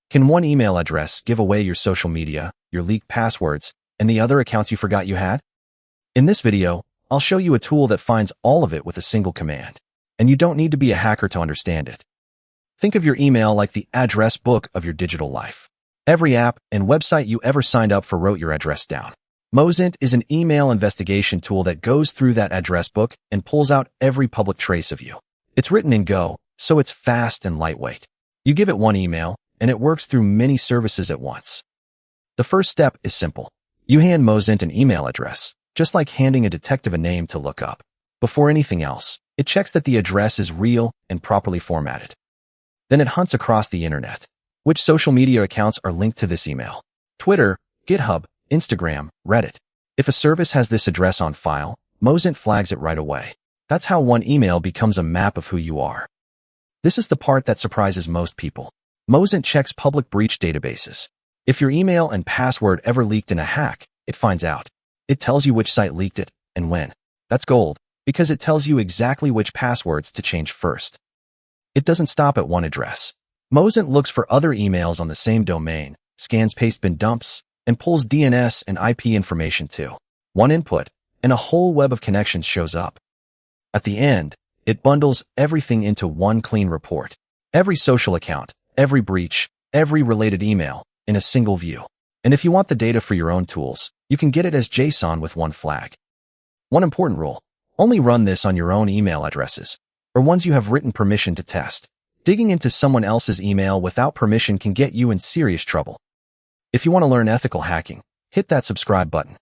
Can one email address give away your social media, your leaked passwords, and the other accounts you forgot you had? In this video, I'll show you a tool that finds all of it with a single command, and you don't need to be a hacker to understand it. Think of your email like the address book of your digital life. Every app and website you ever signed up for wrote your address down. Mosint is an email investigation tool that goes through that address book and pulls out every public trace of you. It's written in Go, so it's fast and lightweight. You give it one email, and it works through many services at once. The first step is simple. You hand Mosint an email address, just like handing a detective a name to look up. Before anything else, it checks that the address is real and properly formatted. Then it hunts across the internet. Which social media accounts are linked to this email? Twitter, GitHub, Instagram, Reddit. If a service has this address on file, Mosint flags it right away. That's how one email becomes a map of who you are. This is the part that surprises most people. Mosint checks public breach databases. If your email and password ever leaked in a hack, it finds out. It tells you which site leaked it and when. That's gold, because it tells you exactly which passwords to change first. It doesn't stop at one address. Mosint looks for other emails on the same domain, scans pastebin dumps, and pulls DNS and IP information too. One input, and a whole web of connections shows up. At the end, it bundles everything into one clean report. Every social account, every breach, every related email, in a single view. And if you want the data for your own tools, you can get it as JSON with one flag. One important rule: only run this on your own email addresses, or ones you have written permission to test. Digging into someone else's email without permission can get you in serious trouble. If you want to learn ethical hacking, hit that subscribe button.